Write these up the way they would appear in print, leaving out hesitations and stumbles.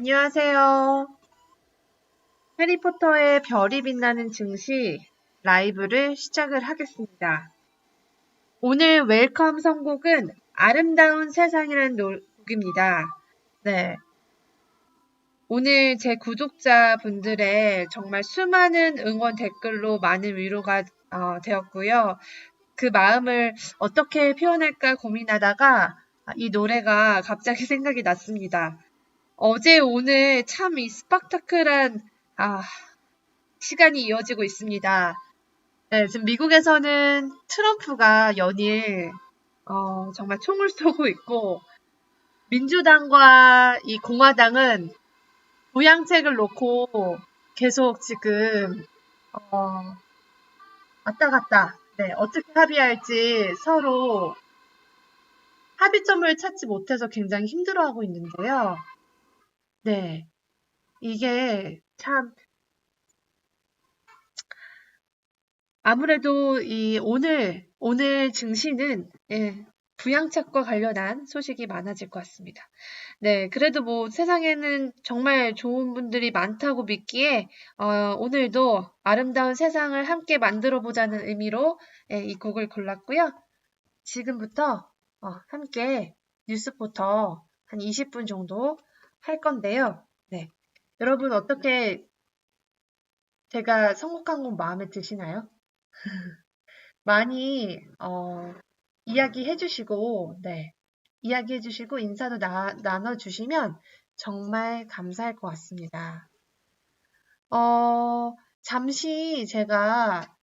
안녕하세요. 해리포터의 별이 빛나는 증시 라이브를 시작을 하겠습니다. 오늘 웰컴 선곡은 아름다운 세상이라는 곡입니다. 네. 오늘 제 구독자분들의 정말 수많은 응원 댓글로 많은 위로가 되었고요. 그 마음을 어떻게 표현할까 고민하다가 이 노래가 갑자기 생각이 났습니다. 어제 오늘 참 이 스펙타클한 시간이 이어지고 있습니다. 네, 지금 미국에서는 트럼프가 연일 정말 총을 쏘고 있고 민주당과 이 공화당은 부양책을 놓고 계속 지금 왔다 갔다 어떻게 합의할지 서로 합의점을 찾지 못해서 굉장히 힘들어하고 있는데요. 네, 이게 참 아무래도 이 오늘 증시는 부양책과 관련한 소식이 많아질 것 같습니다. 네, 그래도 뭐 세상에는 정말 좋은 분들이 많다고 믿기에 오늘도 아름다운 세상을 함께 만들어 보자는 의미로 이 곡을 골랐고요. 지금부터 함께 뉴스부터 한 20분 정도 할 건데요. 네, 여러분 어떻게 제가 선곡한 곡 마음에 드시나요? 많이 이야기해 주시고 이야기해 주시고 인사도 나눠 주시면 정말 감사할 것 같습니다. 잠시 제가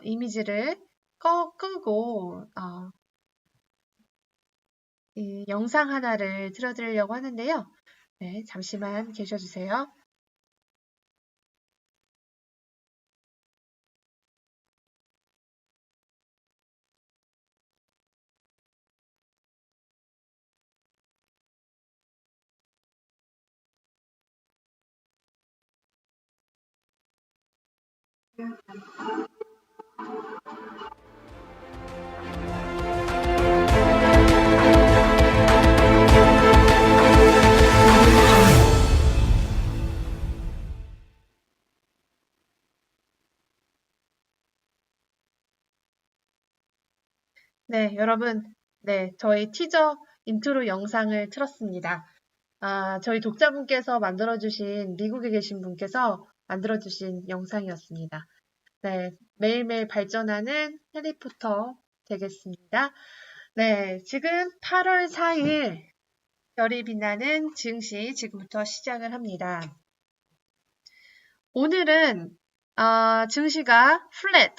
이미지를 끄고 이 영상 하나를 틀어드리려고 하는데요. 네, 잠시만 계셔 주세요. 네, 여러분, 저희 티저 인트로 영상을 틀었습니다. 저희 독자분께서 만들어주신, 미국에 계신 분께서 만들어주신 영상이었습니다. 네, 매일매일 발전하는 해리포터 되겠습니다. 네, 지금 8월 4일 별이 빛나는 증시 지금부터 시작을 합니다. 오늘은 증시가 플랫,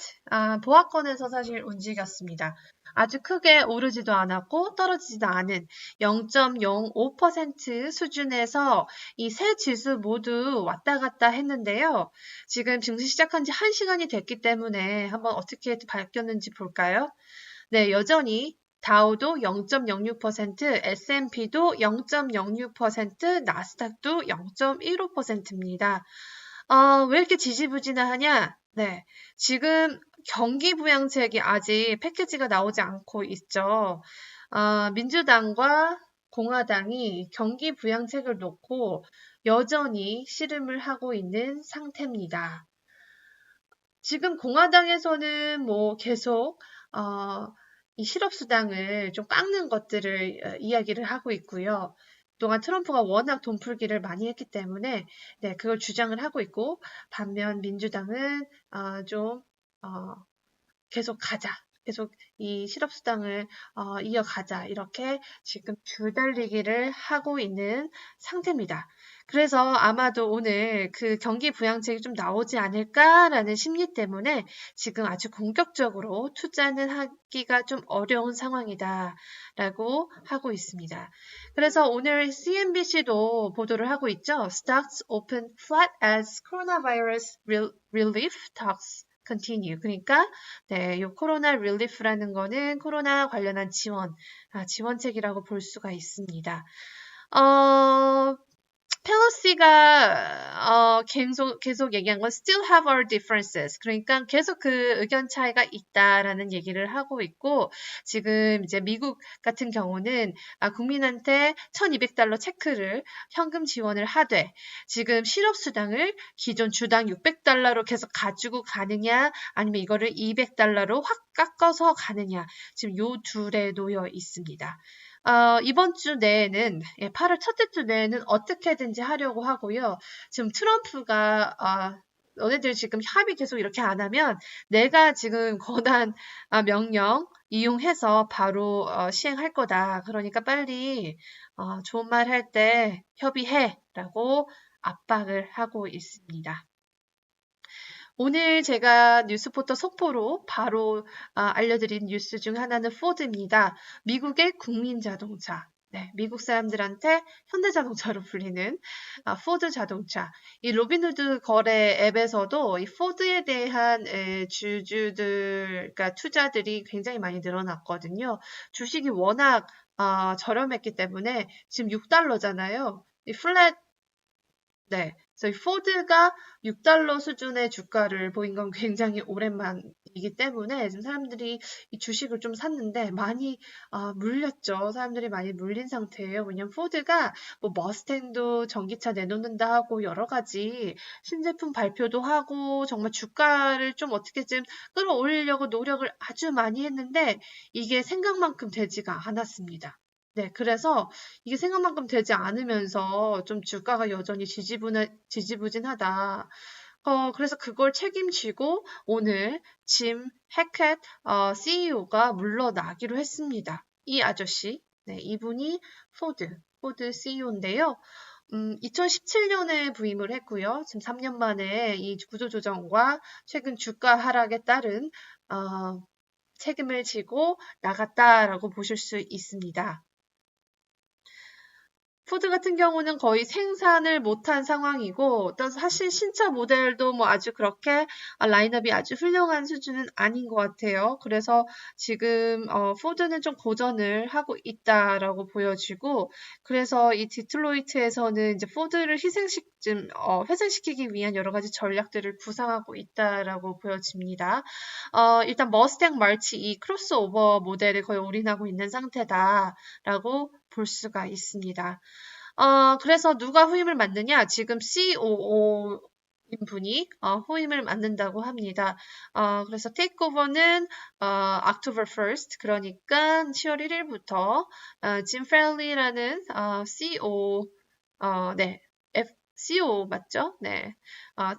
보합권에서 사실 움직였습니다. 아주 크게 오르지도 않았고 떨어지지도 않은 0.05% 수준에서 이 세 지수 모두 왔다 갔다 했는데요. 지금 증시 시작한 지 1시간이 됐기 때문에 한번 어떻게 바뀌었는지 볼까요? 네, 여전히 다우도 0.06%, S&P도 0.06%, 나스닥도 0.15%입니다. 왜 이렇게 지지부진하냐? 네, 지금 경기 부양책이 아직 패키지가 나오지 않고 있죠. 민주당과 공화당이 경기 부양책을 놓고 여전히 씨름을 하고 있는 상태입니다. 지금 공화당에서는 뭐 계속 이 실업수당을 좀 깎는 것들을 이야기를 하고 있고요. 그동안 트럼프가 워낙 돈풀기를 많이 했기 때문에 그걸 주장을 하고 있고 반면 민주당은 좀 계속 가자. 계속 이 실업수당을 이어가자. 이렇게 지금 줄달리기를 하고 있는 상태입니다. 그래서 아마도 오늘 그 경기 부양책이 좀 나오지 않을까라는 심리 때문에 지금 아주 공격적으로 투자는 하기가 좀 어려운 상황이다라고 하고 있습니다. 그래서 오늘 CNBC도 보도를 하고 있죠. Stocks open flat as coronavirus relief talks continue. 그러니까 이 코로나 릴리프라는 거는 코로나 관련한 지원책이라고 볼 수가 있습니다. 우리가 계속 얘기한 건 still have our differences. 그러니까 계속 그 의견 차이가 있다라는 얘기를 하고 있고, 지금 이제 미국 같은 경우는 국민한테 $1,200 체크를 현금 지원을 하되, 지금 실업수당을 기존 주당 $600로 계속 가지고 가느냐, 아니면 이거를 $200로 확 깎아서 가느냐, 지금 요 둘에 놓여 있습니다. 이번 주 내에는, 8월 첫째 주 내에는 어떻게든지 하려고 하고요. 지금 트럼프가, 너네들 지금 합의 계속 이렇게 안 하면 내가 지금 권한 명령 이용해서 바로 시행할 거다. 그러니까 빨리 좋은 말 할 때 협의해 라고 압박을 하고 있습니다. 오늘 제가 뉴스포터 속보로 바로 알려드린 뉴스 중 하나는 포드입니다. 미국의 국민 자동차. 네, 미국 사람들한테 현대자동차로 불리는 포드 자동차. 이 로빈후드 거래 앱에서도 이 포드에 대한 그러니까 투자들이 굉장히 많이 늘어났거든요. 주식이 워낙 저렴했기 때문에 지금 $6잖아요. 이 플랫 네, 그래서 이 포드가 $6 수준의 주가를 보인 건 굉장히 오랜만이기 때문에 지금 사람들이 이 주식을 좀 샀는데 많이 물렸죠. 사람들이 많이 물린 상태예요. 왜냐면 포드가 뭐 머스탱도 전기차 내놓는다 하고 여러 가지 신제품 발표도 하고 정말 주가를 좀 어떻게 좀 끌어올리려고 노력을 아주 많이 했는데 이게 생각만큼 되지가 않았습니다. 네, 그래서 이게 생각만큼 되지 않으면서 좀 주가가 여전히 지지부진하다. 그래서 그걸 책임지고 오늘 짐 해켓 CEO가 물러나기로 했습니다. 이 아저씨, 네, 이분이 포드 CEO인데요. 2017년에 부임을 했고요. 지금 3년 만에 이 구조조정과 최근 주가 하락에 따른 책임을 지고 나갔다라고 보실 수 있습니다. 포드 같은 경우는 거의 생산을 못한 상황이고 또 사실 신차 모델도 뭐 아주 그렇게 라인업이 아주 훌륭한 수준은 아닌 것 같아요. 그래서 지금 포드는 좀 고전을 하고 있다라고 보여지고 그래서 이 디트로이트에서는 이제 포드를 회생시키기 위한 여러 가지 전략들을 구상하고 있다라고 보여집니다. 일단 머스탱 마치 이 크로스오버 모델에 거의 올인하고 있는 상태다라고 볼 수가 있습니다. 그래서 누가 후임을 맡느냐? 지금 COO인 분이 후임을 맡는다고 합니다. 그래서 테이크오버는 October 1st, 그러니까 10월 1일부터 짐 페럴리라는 CEO, 네, CEO 맞죠? 네,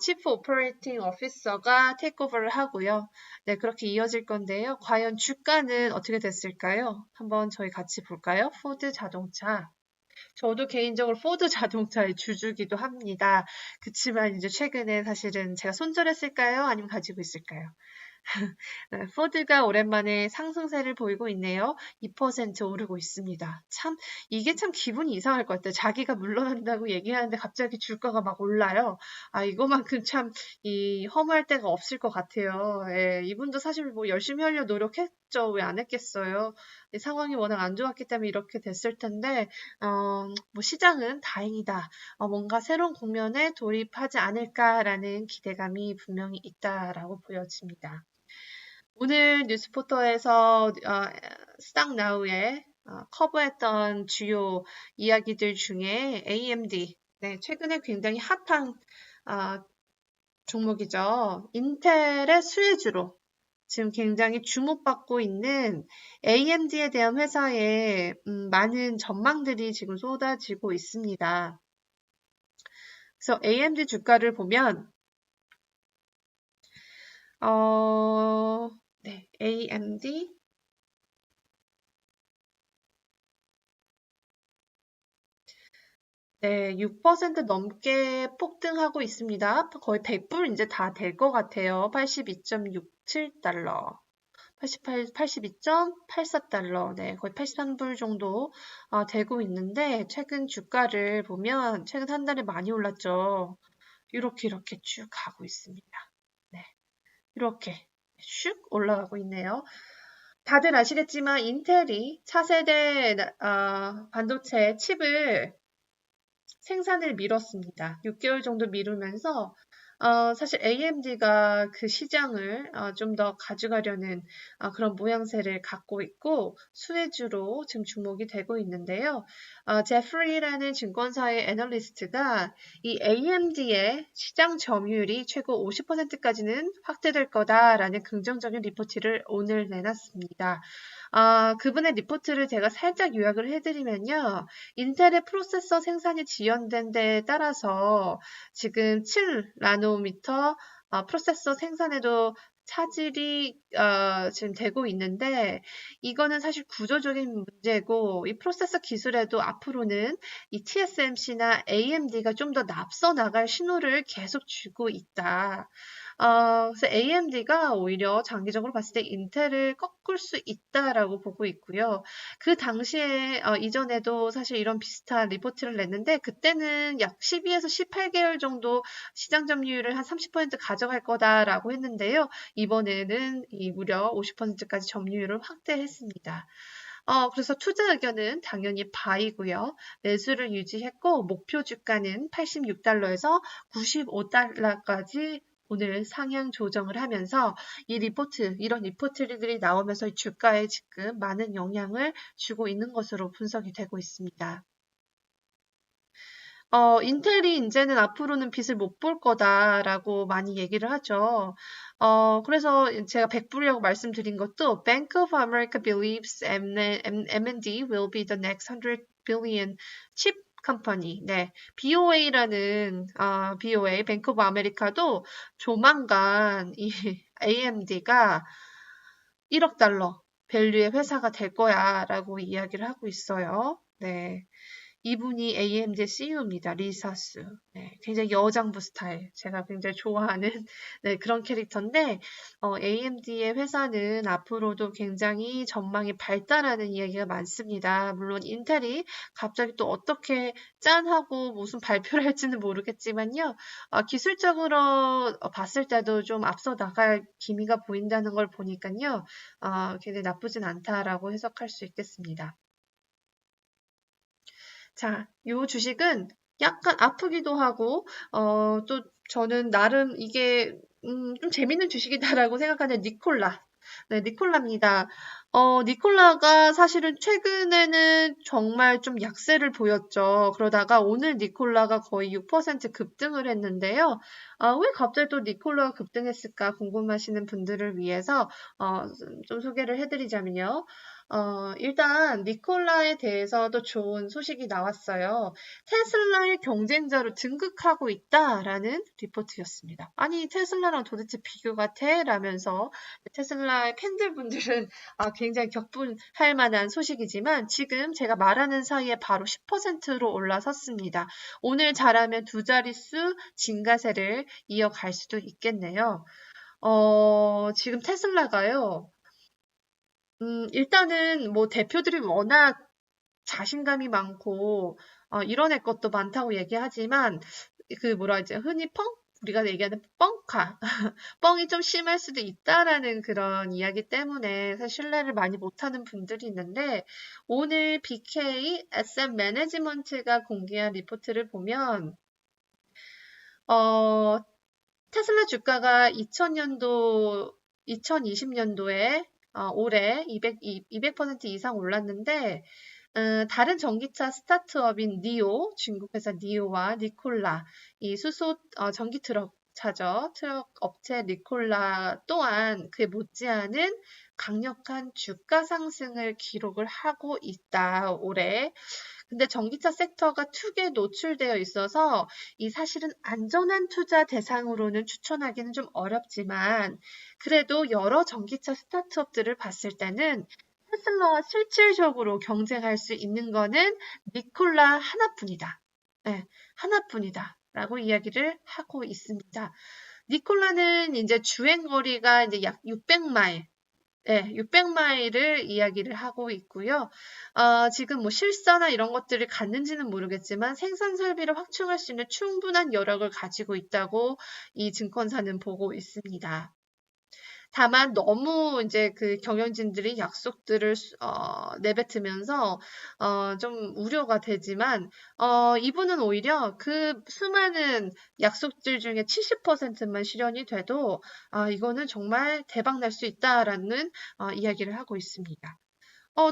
Chief Operating Officer가 테이크오버를 하고요. 네, 그렇게 이어질 건데요. 과연 주가는 어떻게 됐을까요? 한번 저희 같이 볼까요? 포드 자동차. 저도 개인적으로 포드 자동차의 주주기도 합니다. 그치만 이제 최근에 사실은 제가 손절했을까요? 아니면 가지고 있을까요? 네, 포드가 오랜만에 상승세를 보이고 있네요. 2% 오르고 있습니다. 이게 참 기분이 이상할 것 같아요. 자기가 물러난다고 얘기하는데 갑자기 주가가 막 올라요. 이거만큼 참, 허무할 데가 없을 것 같아요. 예, 이분도 사실 뭐 열심히 하려 노력했죠. 왜 안 했겠어요. 상황이 워낙 안 좋았기 때문에 이렇게 됐을 텐데, 뭐 시장은 다행이다. 뭔가 새로운 국면에 돌입하지 않을까라는 기대감이 분명히 있다라고 보여집니다. 오늘 뉴스포터에서 스탁나우에 커버했던 주요 이야기들 중에 AMD, 네, 최근에 굉장히 핫한 종목이죠. 인텔의 수혜주로 지금 굉장히 주목받고 있는 AMD에 대한 회사에 많은 전망들이 지금 쏟아지고 있습니다. 그래서 AMD 주가를 보면 네, AMD 네, 6% 넘게 폭등하고 있습니다. 거의 100불 이제 다 될 것 같아요. 82.67달러. 82.84달러, 네, 거의 83불 정도 되고 있는데, 최근 주가를 보면, 최근 한 달에 많이 올랐죠. 이렇게 쭉 가고 있습니다. 네, 이렇게 슉 올라가고 있네요. 다들 아시겠지만, 인텔이 차세대 반도체 칩을 생산을 미뤘습니다. 6개월 정도 미루면서 사실 AMD가 그 시장을 좀 더 가져가려는 그런 모양새를 갖고 있고 수혜주로 지금 주목이 되고 있는데요. 제프리라는 증권사의 애널리스트가 이 AMD의 시장 점유율이 최고 50%까지는 확대될 거다라는 긍정적인 리포트를 오늘 내놨습니다. 그분의 리포트를 제가 살짝 요약을 해드리면요. 인텔의 프로세서 생산이 지연된 데에 따라서 지금 7나노미터 프로세서 생산에도 차질이 지금 되고 있는데 이거는 사실 구조적인 문제고 이 프로세서 기술에도 앞으로는 이 TSMC나 AMD가 좀 더 앞서 나갈 신호를 계속 주고 있다. 그래서 AMD가 오히려 장기적으로 봤을 때 인텔을 꺾을 수 있다라고 보고 있고요. 그 당시에 이전에도 사실 이런 비슷한 리포트를 냈는데 그때는 약 12에서 18개월 정도 시장 점유율을 한 30% 가져갈 거다라고 했는데요. 이번에는 무려 50%까지 점유율을 확대했습니다. 그래서 투자 의견은 당연히 바이고요. 매수를 유지했고 목표 주가는 86달러에서 95달러까지 오늘 상향 조정을 하면서 이런 리포트들이 나오면서 주가에 지금 많은 영향을 주고 있는 것으로 분석이 되고 있습니다. 인텔이 이제는 앞으로는 빚을 못 볼 거다라고 많이 얘기를 하죠. 그래서 제가 100불이라고 말씀드린 것도 Bank of America believes M&D will be the next 100 billion chip company. 네, BOA라는 BOA, Bank of America도 조만간 이 AMD가 1억 달러 밸류의 회사가 될 거야라고 이야기를 하고 있어요. 네. 이분이 AMD CEO입니다. 리사스. 네, 굉장히 여장부 스타일. 제가 굉장히 좋아하는 네, 그런 캐릭터인데 AMD의 회사는 앞으로도 굉장히 전망이 밝다라는 이야기가 많습니다. 물론 인텔이 갑자기 또 어떻게 짠하고 무슨 발표를 할지는 모르겠지만요. 기술적으로 봤을 때도 좀 앞서 나갈 기미가 보인다는 걸 보니까요. 굉장히 나쁘진 않다라고 해석할 수 있겠습니다. 자, 요 주식은 약간 아프기도 하고, 또 저는 나름 이게, 좀 재밌는 주식이다라고 생각하는 니콜라. 네, 니콜라입니다. 니콜라가 사실은 최근에는 정말 좀 약세를 보였죠. 그러다가 오늘 니콜라가 거의 6% 급등을 했는데요. 왜 갑자기 또 니콜라가 급등했을까 궁금하시는 분들을 위해서 좀 소개를 해드리자면요. 일단 니콜라에 대해서도 좋은 소식이 나왔어요. 테슬라의 경쟁자로 등극하고 있다라는 리포트였습니다. 아니 테슬라랑 도대체 비교가 돼? 라면서 테슬라의 팬들분들은 굉장히 격분할 만한 소식이지만 지금 제가 말하는 사이에 바로 10%로 올라섰습니다. 오늘 잘하면 두 자릿수 증가세를 이어갈 수도 있겠네요. 지금 테슬라가요. 일단은 뭐 대표들이 워낙 자신감이 많고 이뤄낼 것도 많다고 얘기하지만 흔히 우리가 얘기하는 뻥카 뻥이 좀 심할 수도 있다라는 그런 이야기 때문에 사실 신뢰를 많이 못하는 분들이 있는데 오늘 BK SM 매니지먼트가 공개한 리포트를 보면 테슬라 주가가 2020년도에 올해 200% 이상 올랐는데 다른 전기차 스타트업인 니오, 중국 회사 니오와 니콜라, 이 수소 전기 트럭 차죠. 트럭 업체 니콜라 또한 그에 못지않은 강력한 주가 상승을 기록을 하고 있다, 올해. 근데 전기차 섹터가 투기에 노출되어 있어서 이 사실은 안전한 투자 대상으로는 추천하기는 좀 어렵지만 그래도 여러 전기차 스타트업들을 봤을 때는 테슬라와 실질적으로 경쟁할 수 있는 거는 니콜라 하나뿐이다. 네, 하나뿐이다. 라고 이야기를 하고 있습니다. 니콜라는 이제 주행거리가 이제 약 600마일, 네, 600마일을 이야기를 하고 있고요. 지금 뭐 실사나 이런 것들을 갖는지는 모르겠지만 생산 설비를 확충할 수 있는 충분한 여력을 가지고 있다고 이 증권사는 보고 있습니다. 다만 너무 이제 그 경영진들이 약속들을 내뱉으면서 좀 우려가 되지만 이분은 오히려 그 수많은 약속들 중에 70%만 실현이 돼도 이거는 정말 대박 날 수 있다라는 이야기를 하고 있습니다.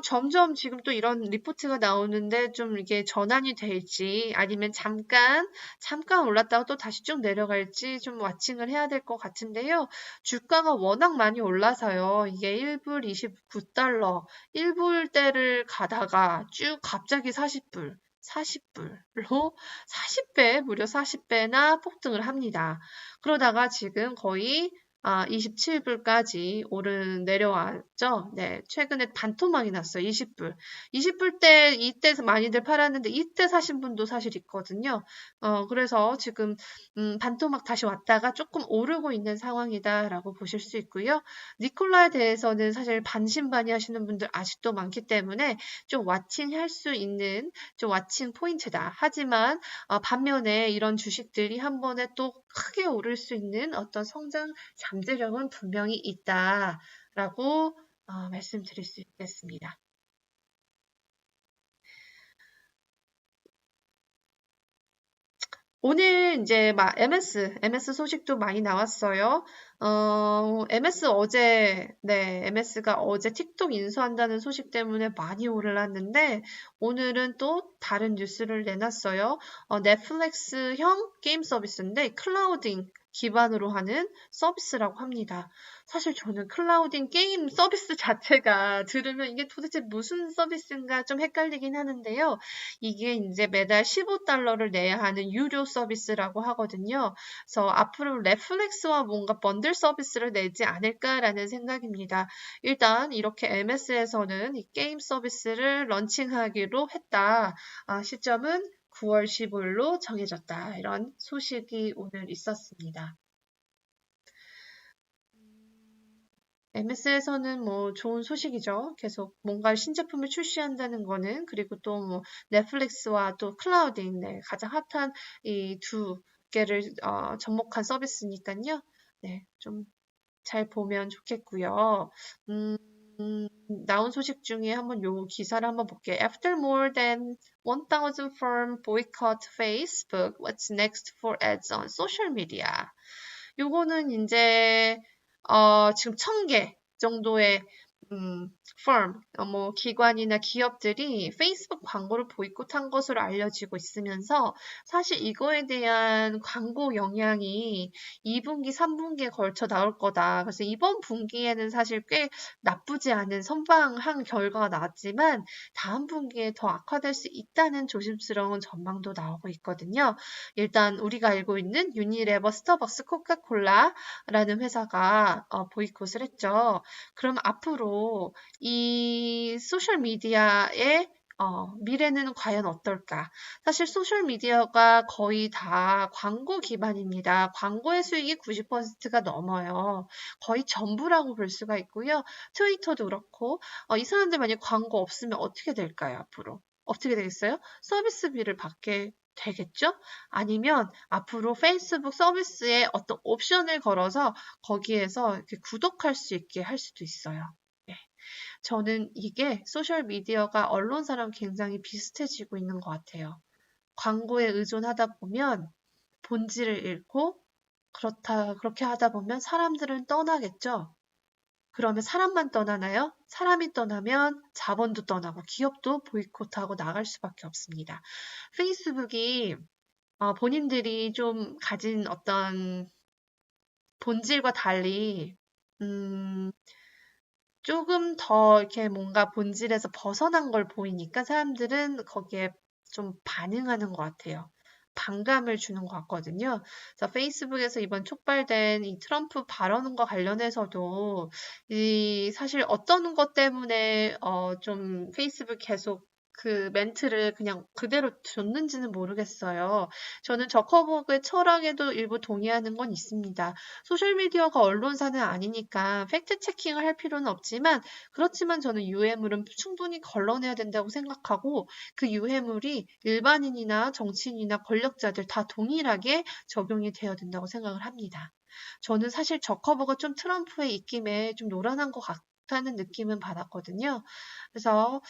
점점 지금 또 이런 리포트가 나오는데 좀 이게 전환이 될지 아니면 잠깐 올랐다가 또 다시 쭉 내려갈지 좀 와칭을 해야 될 것 같은데요. 주가가 워낙 많이 올라서요. 이게 1불 29달러, 1불대를 가다가 쭉 갑자기 40불, 40불로 40배, 무려 40배나 폭등을 합니다. 그러다가 지금 거의 27불까지 내려왔죠. 네, 최근에 반토막이 났어요. 20불. 20불 때, 이때 많이들 팔았는데, 이때 사신 분도 사실 있거든요. 그래서 지금, 반토막 다시 왔다가 조금 오르고 있는 상황이다라고 보실 수 있고요. 니콜라에 대해서는 사실 반신반의 하시는 분들 아직도 많기 때문에 좀 와칭할 수 있는 좀 와칭 포인트다. 하지만, 반면에 이런 주식들이 한 번에 또 크게 오를 수 있는 어떤 성장 잠재력은 분명히 있다라고 말씀드릴 수 있겠습니다. 오늘 이제 막 MS 소식도 많이 나왔어요. MS가 어제 틱톡 인수한다는 소식 때문에 많이 올랐는데, 오늘은 또 다른 뉴스를 내놨어요. 넷플릭스형 게임 서비스인데, 클라우딩 기반으로 하는 서비스라고 합니다. 사실 저는 클라우딩 게임 서비스 자체가 들으면 이게 도대체 무슨 서비스인가 좀 헷갈리긴 하는데요. 이게 이제 매달 15달러를 내야 하는 유료 서비스라고 하거든요. 그래서 앞으로 넷플릭스와 뭔가 번들 서비스를 내지 않을까라는 생각입니다. 일단 이렇게 MS에서는 이 게임 서비스를 런칭하기로 했다. 시점은 9월 15일로 정해졌다. 이런 소식이 오늘 있었습니다. MS에서는 뭐 좋은 소식이죠. 계속 뭔가 신제품을 출시한다는 거는 그리고 또 뭐 넷플릭스와 또 클라우딩 가장 핫한 이 두 개를 접목한 서비스니까요. 네, 좀 잘 보면 좋겠고요. 음, 나온 소식 중에 한번 요 기사를 한번 볼게요. After more than 1,000 firm boycott Facebook, what's next for ads on social media? 요거는 이제 지금 1,000개 정도의 firm, 뭐 기관이나 기업들이 페이스북 광고를 보이콧한 것으로 알려지고 있으면서 사실 이거에 대한 광고 영향이 2분기, 3분기에 걸쳐 나올 거다. 그래서 이번 분기에는 사실 꽤 나쁘지 않은 선방한 결과가 나왔지만 다음 분기에 더 악화될 수 있다는 조심스러운 전망도 나오고 있거든요. 일단 우리가 알고 있는 유니레버, 스타벅스, 코카콜라라는 회사가 보이콧을 했죠. 그럼 앞으로 이 소셜미디어의 미래는 과연 어떨까? 사실 소셜미디어가 거의 다 광고 기반입니다. 광고의 수익이 90%가 넘어요. 거의 전부라고 볼 수가 있고요. 트위터도 그렇고, 이 사람들 만약 광고 없으면 어떻게 될까요, 앞으로? 어떻게 되겠어요? 서비스비를 받게 되겠죠? 아니면 앞으로 페이스북 서비스에 어떤 옵션을 걸어서 거기에서 이렇게 구독할 수 있게 할 수도 있어요. 네. 저는 이게 소셜미디어가 언론사랑 굉장히 비슷해지고 있는 것 같아요. 광고에 의존하다 보면 본질을 잃고 그렇게 하다 보면 사람들은 떠나겠죠. 그러면 사람만 떠나나요? 사람이 떠나면 자본도 떠나고 기업도 보이콧하고 나갈 수밖에 없습니다. 페이스북이 본인들이 좀 가진 어떤 본질과 달리 조금 더 이렇게 뭔가 본질에서 벗어난 걸 보이니까 사람들은 거기에 좀 반응하는 것 같아요. 반감을 주는 것 같거든요. 그래서 페이스북에서 이번 촉발된 이 트럼프 발언과 관련해서도 사실 어떤 것 때문에 좀 페이스북 계속 그 멘트를 그냥 그대로 줬는지는 모르겠어요. 저는 저커버그의 철학에도 일부 동의하는 건 있습니다. 소셜미디어가 언론사는 아니니까 팩트 체킹을 할 필요는 없지만 그렇지만 저는 유해물은 충분히 걸러내야 된다고 생각하고 그 유해물이 일반인이나 정치인이나 권력자들 다 동일하게 적용이 되어야 된다고 생각을 합니다. 저는 사실 저 커버가 좀 트럼프의 입김에 좀 노란한 것 같다는 느낌은 받았거든요. 그래서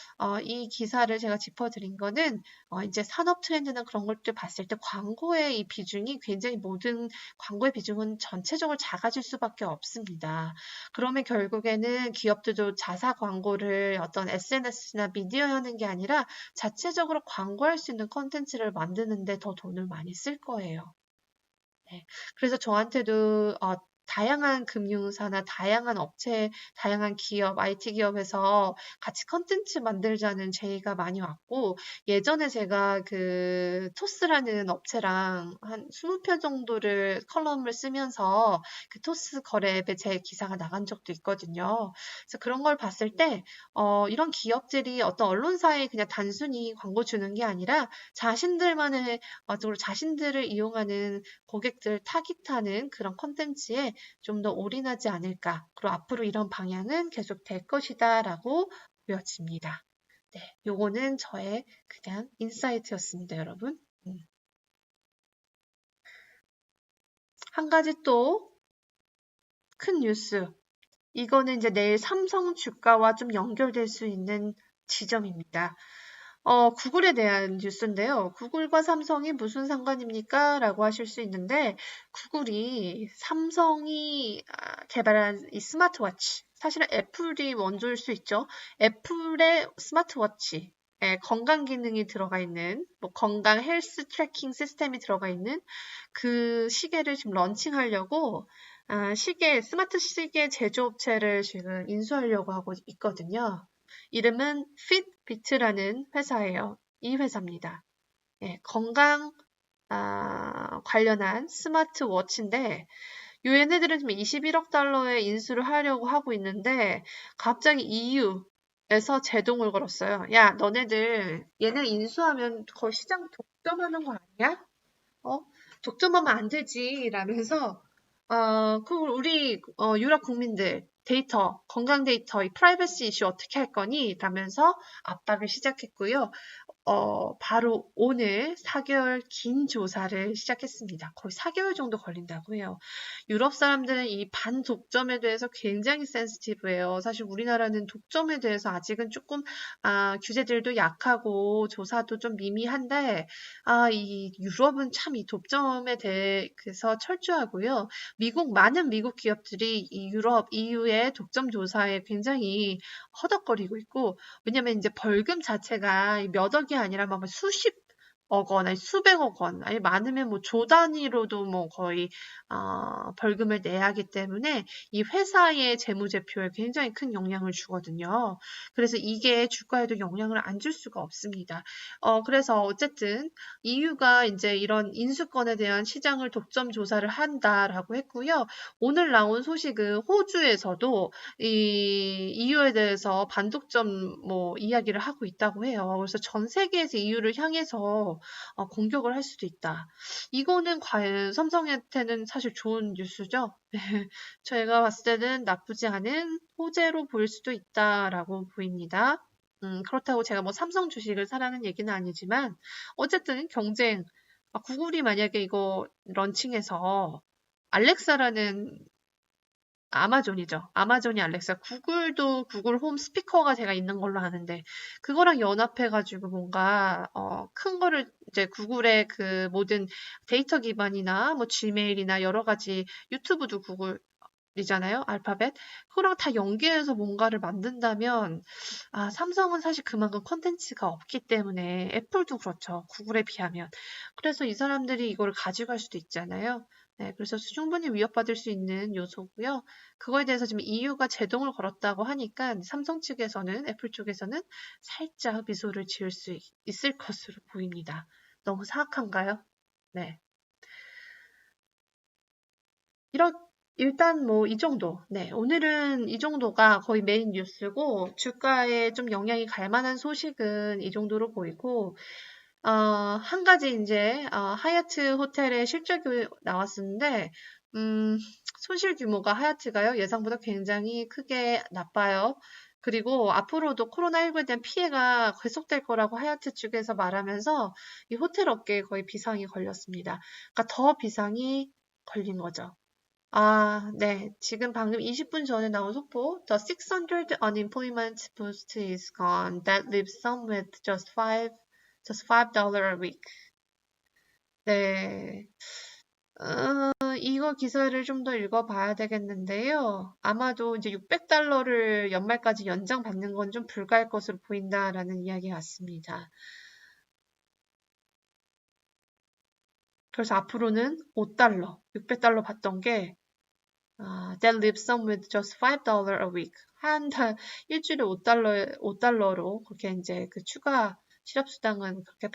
이 기사를 제가 짚어드린 거는 이제 산업 트렌드나 그런 것들 봤을 때 광고의 이 비중이 굉장히 모든 광고의 비중은 전체적으로 작아질 수밖에 없습니다. 그러면 결국에는 기업들도 자사 광고를 어떤 SNS나 미디어에 하는 게 아니라 자체적으로 광고할 수 있는 콘텐츠를 만드는데 더 돈을 많이 쓸 거예요. 네. 그래서 저한테도 다양한 금융사나 다양한 업체, 다양한 기업, IT 기업에서 같이 컨텐츠 만들자는 제의가 많이 왔고, 예전에 제가 그 토스라는 업체랑 한 20편 정도를 컬럼을 쓰면서 그 토스 거래앱에 제 기사가 나간 적도 있거든요. 그래서 그런 걸 봤을 때, 이런 기업들이 어떤 언론사에 그냥 단순히 광고 주는 게 아니라 자신들만의, 자신들을 이용하는 고객들 타깃하는 그런 콘텐츠에 좀 더 올인하지 않을까. 그리고 앞으로 이런 방향은 계속 될 것이다라고 보여집니다. 네, 요거는 저의 그냥 인사이트였습니다, 여러분. 한 가지 또 큰 뉴스. 이거는 이제 내일 삼성 주가와 좀 연결될 수 있는 지점입니다. 구글에 대한 뉴스인데요. 구글과 삼성이 무슨 상관입니까? 라고 하실 수 있는데, 구글이 삼성이 개발한 이 스마트워치, 사실은 애플이 원조일 수 있죠. 애플의 스마트워치, 건강 기능이 들어가 있는, 뭐 건강 헬스 트래킹 시스템이 들어가 있는 그 시계를 지금 런칭하려고 스마트 시계 제조업체를 지금 인수하려고 하고 있거든요. 이름은 핏비트라는 회사예요. 이 회사입니다. 건강 관련한 스마트워치인데 요 얘네들은 지금 21억 달러에 인수를 하려고 하고 있는데 갑자기 EU에서 제동을 걸었어요. 야, 너네들 얘네 인수하면 거의 시장 독점하는 거 아니야? 독점하면 안 되지. 라면서 우리 유럽 국민들 데이터, 건강 데이터, 이 프라이버시 이슈 어떻게 할 거니? 라면서 압박을 시작했고요. 바로 오늘 4개월 긴 조사를 시작했습니다. 거의 4개월 정도 걸린다고 해요. 유럽 사람들은 이 반독점에 대해서 굉장히 센시티브해요. 사실 우리나라는 독점에 대해서 아직은 조금 규제들도 약하고 조사도 좀 미미한데 이 유럽은 참 이 독점에 대해서 철저하고요. 많은 미국 기업들이 이 유럽, EU의 독점 조사에 굉장히 허덕거리고 있고 왜냐면 이제 벌금 자체가 몇 억이 아니라 막 수십억 원, 아니 수백억 원, 아니 많으면 뭐 조 단위로도 뭐 거의 벌금을 내야 하기 때문에 이 회사의 재무제표에 굉장히 큰 영향을 주거든요. 그래서 이게 주가에도 영향을 안 줄 수가 없습니다. 그래서 어쨌든 EU가 이제 이런 인수권에 대한 시장을 독점 조사를 한다라고 했고요. 오늘 나온 소식은 호주에서도 이 EU에 대해서 반독점 뭐 이야기를 하고 있다고 해요. 그래서 전 세계에서 EU를 향해서 공격을 할 수도 있다. 이거는 과연 삼성한테는 사실 좋은 뉴스죠. 저희가 봤을 때는 나쁘지 않은 호재로 보일 수도 있다라고 보입니다. 그렇다고 제가 뭐 삼성 주식을 사라는 얘기는 아니지만 어쨌든 경쟁, 구글이 만약에 이거 런칭해서 알렉사라는 아마존이죠. 아마존이 알렉사. 구글도 구글 홈 스피커가 제가 있는 걸로 아는데, 그거랑 연합해가지고 뭔가, 큰 거를 이제 구글의 그 모든 데이터 기반이나 뭐 지메일이나 여러 가지 유튜브도 구글이잖아요. 알파벳. 그거랑 다 연계해서 뭔가를 만든다면, 삼성은 사실 그만큼 콘텐츠가 없기 때문에 애플도 그렇죠. 구글에 비하면. 그래서 이 사람들이 이걸 가져갈 수도 있잖아요. 네, 그래서 충분히 위협받을 수 있는 요소고요. 그거에 대해서 지금 EU가 제동을 걸었다고 하니까 삼성 측에서는, 애플 쪽에서는 살짝 미소를 지을 수 있을 것으로 보입니다. 너무 사악한가요? 네. 일단 뭐 이 정도. 네, 오늘은 이 정도가 거의 메인 뉴스고 주가에 좀 영향이 갈 만한 소식은 이 정도로 보이고 한 가지 이제 하얏트 호텔의 실적이 나왔었는데 손실 규모가 하얏트가요 예상보다 굉장히 크게 나빠요. 그리고 앞으로도 코로나19에 대한 피해가 계속될 거라고 하얏트 측에서 말하면서 이 호텔 업계에 거의 비상이 걸렸습니다. 그러니까 더 비상이 걸린 거죠. 네. 지금 방금 20분 전에 나온 속보. The 600 unemployment boost is gone. That leaves some with just $5 a week. 네. 이거 기사를 좀 더 읽어봐야 되겠는데요. 아마도 이제 $600를 연말까지 연장받는 건 좀 불가할 것으로 보인다라는 이야기 같습니다. 그래서 앞으로는 $5, $600 받던 게 that leaves some with just $5 a week. 한 달, 일주일에 $5로 그렇게 이제 그 추가 실업수당은 그렇게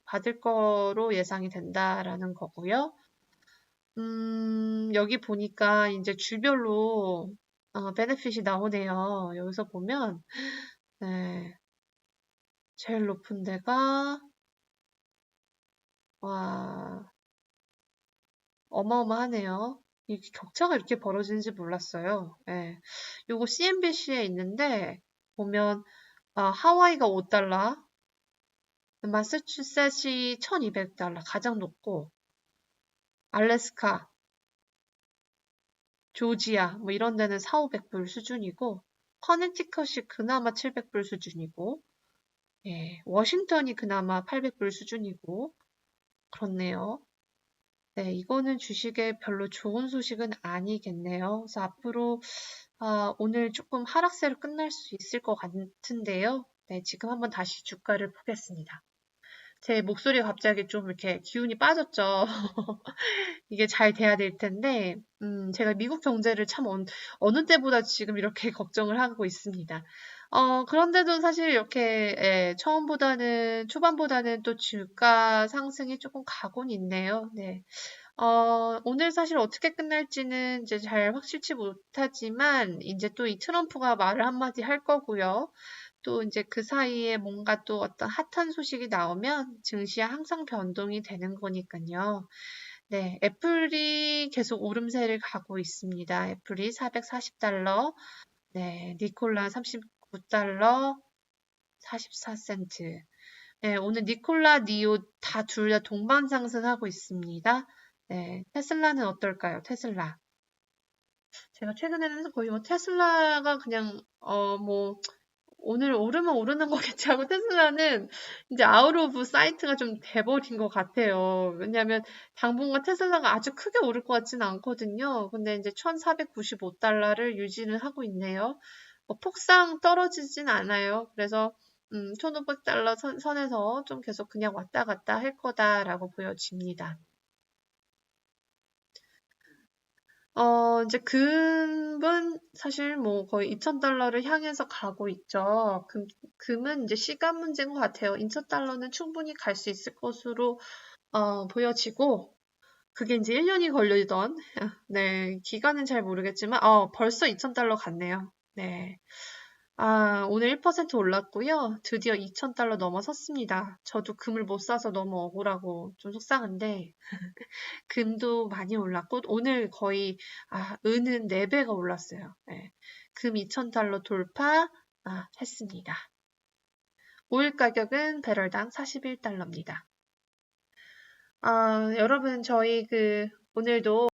받을 거로 예상이 된다라는 거고요. 여기 보니까 이제 주별로 베네핏이 나오네요. 여기서 보면, 네, 제일 높은 데가, 와, 어마어마하네요. 이 격차가 이렇게 벌어지는지 몰랐어요. 예. 요거 CNBC에 있는데, 보면, 하와이가 $5, 마사추셋이 $1,200, 가장 높고, 알래스카, 조지아, 뭐 이런 데는 4,500불 수준이고, 커네티컷이 그나마 700불 수준이고, 예, 워싱턴이 그나마 800불 수준이고, 그렇네요. 네, 이거는 주식에 별로 좋은 소식은 아니겠네요. 그래서 앞으로, 오늘 조금 하락세로 끝날 수 있을 것 같은데요. 네, 지금 한번 다시 주가를 보겠습니다. 제 목소리가 갑자기 좀 이렇게 기운이 빠졌죠. 이게 잘 돼야 될 텐데, 제가 미국 경제를 참 어느 때보다 지금 이렇게 걱정을 하고 있습니다. 그런데도 사실 이렇게, 예, 초반보다는 또 주가 상승이 조금 가곤 있네요. 네. 오늘 사실 어떻게 끝날지는 이제 잘 확실치 못하지만, 이제 또 이 트럼프가 말을 한마디 할 거고요. 또 이제 그 사이에 뭔가 또 어떤 핫한 소식이 나오면 증시에 항상 변동이 되는 거니까요. 네, 애플이 계속 오름세를 가고 있습니다. 애플이 $440, 네, 니콜라 $39, 44센트. 네, 오늘 니콜라, 니오 둘 다 동반 상승하고 있습니다. 네, 테슬라는 어떨까요? 테슬라. 제가 최근에는 거의 뭐 테슬라가 그냥, 뭐, 오늘 오르면 오르는 거겠지 하고 테슬라는 이제 아웃 오브 사이트가 좀 돼버린 것 같아요. 왜냐하면 당분간 테슬라가 아주 크게 오를 것 같지는 않거든요. 근데 이제 $1,495를 유지는 하고 있네요. 뭐 폭삭 떨어지진 않아요. 그래서 1,500달러 선에서 좀 계속 그냥 왔다 갔다 할 거다라고 보여집니다. 이제 금은 사실 뭐 거의 $2,000를 향해서 가고 있죠. 금은 이제 시간 문제인 것 같아요. $2,000는 충분히 갈 수 있을 것으로 보여지고, 그게 이제 1년이 걸리던, 네, 기간은 잘 모르겠지만, 벌써 $2,000 갔네요. 네. 오늘 1% 올랐고요. 드디어 $2,000 넘어섰습니다. 저도 금을 못 사서 너무 억울하고 좀 속상한데, 금도 많이 올랐고, 오늘 거의, 은은 4배가 올랐어요. 네. 금 $2,000 돌파, 했습니다. 오일 가격은 배럴당 $41입니다. 여러분, 저희 오늘도